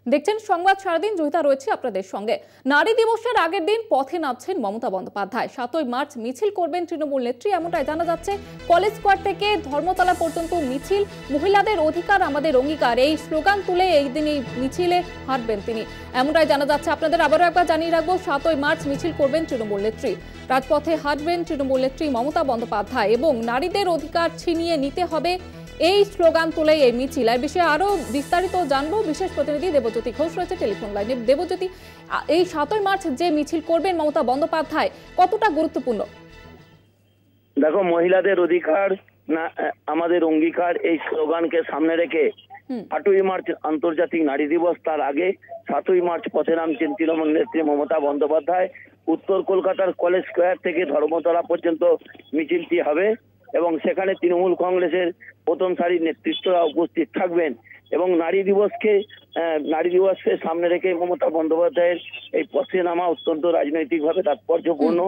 দেখছেন সংবাদ সারাদিন, জয়িতা রয়েছে আপনাদের সঙ্গে। নারী দিবসের আগের দিন পথে নামছেন মমতা বন্দ্যোপাধ্যায়। 7ই মার্চ মিছিল করবেন তৃণমূল নেত্রী, এমনটাই জানা যাচ্ছে। কলেজ স্কোয়ার থেকে ধর্মতলা পর্যন্ত মিছিল। মহিলাদের অধিকার আমাদের অঙ্গীকার, এই স্লোগান তুলে এই দিন এই মিছিলে হাঁটবেন তিনি, এমনটাই জানা যাচ্ছে। আপনাদের আবারও একবার জানিয়ে রাখবো, 7ই মার্চ মিছিল করবেন তৃণমূল নেত্রী, রাজপথে হাঁটবেন তৃণমূল নেত্রী মমতা বন্দ্যোপাধ্যায় এবং নারীদের অধিকার ছিনিয়ে নিতে হবে, এই স্লোগান তুলে এই মিছিল। এর বিষয়ে আরো বিস্তারিত জানবো, বিশেষ প্রতিনিধি দেবজ্যোতি ঘোষ রয়েছে টেলিফোন লাইনে। দেবজ্যোতি, এই 7ই মার্চ যে মিছিল করবেন মমতা বন্দ্যোপাধ্যায়, কতটা গুরুত্বপূর্ণ? দেখো, মহিলাদের অধিকার না আমাদের অঙ্গীকার, এই স্লোগানকে সামনে রেখে 8ই মার্চ আন্তর্জাতিক নারী দিবস, তার আগে 7ই মার্চ পথে নামছেন তৃণমূল নেত্রী মমতা বন্দ্যোপাধ্যায়। উত্তর কলকাতার কলেজ স্কোয়ার থেকে ধর্মতলা পর্যন্ত মিছিলটি হবে এবং সেখানে তৃণমূল কংগ্রেসের প্রথম সারির নেতৃত্বরা উপস্থিত থাকবেন এবং নারী দিবসকে সামনে রেখে মমতা বন্দ্যোপাধ্যায়ের এই পথে নামা অত্যন্ত রাজনৈতিকভাবে তাৎপর্যপূর্ণ।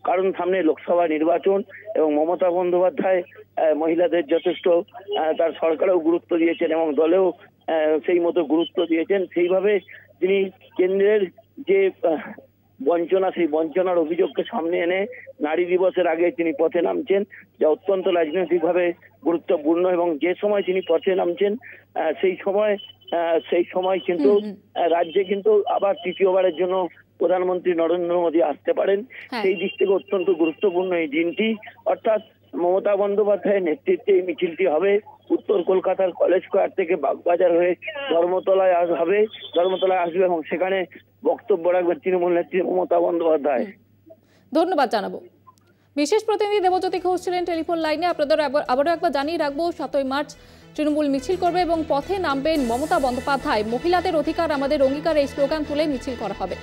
কারণ সামনে লোকসভা নির্বাচন এবং মমতা বন্দ্যোপাধ্যায় মহিলাদের যথেষ্ট তার সরকারেও গুরুত্ব দিয়েছেন এবং দলেও সেই মতো গুরুত্ব দিয়েছেন। সেইভাবে তিনি কেন্দ্রের যে বঞ্চনা, সেই বঞ্চনার অভিযোগকে সামনে এনে নারী দিবসের আগে তিনি পথে নামছেন, যা অত্যন্ত রাজনৈতিকভাবে গুরুত্বপূর্ণ। এবং যে সময় তিনি পথে নামছেন সেই সময় কিন্তু রাজ্যে কিন্তু আবার তৃতীয়বারের জন্য প্রধানমন্ত্রী নরেন্দ্র মোদী আসতে পারেন। সেই দিক থেকে অত্যন্ত গুরুত্বপূর্ণ এই দিনটি। অর্থাৎ মমতা বন্দ্যোপাধ্যায়ের নেতৃত্বে এই মিছিলটি হবে। উত্তর কলকাতার কলেজ স্কোয়ার থেকে বাগবাজার হয়ে ধর্মতলায় আসবে এবং সেখানে বক্তব্য রাখবেন তৃণমূল নেত্রী মমতা বন্দ্যোপাধ্যায়। ধন্যবাদ জানাবো। বিশেষ প্রতিনিধি দেবজ্যোতি ঘোষ ছিলেন টেলিফোন লাইনে। আপনাদের আবারও একবার জানিয়ে রাখবো, 7ই মার্চ তৃণমূল মিছিল করবে এবং পথে নামবেন মমতা বন্দ্যোপাধ্যায়। মহিলাদের অধিকার আমাদের অঙ্গীকার, এই স্লোগান তুলে মিছিল করা হবে।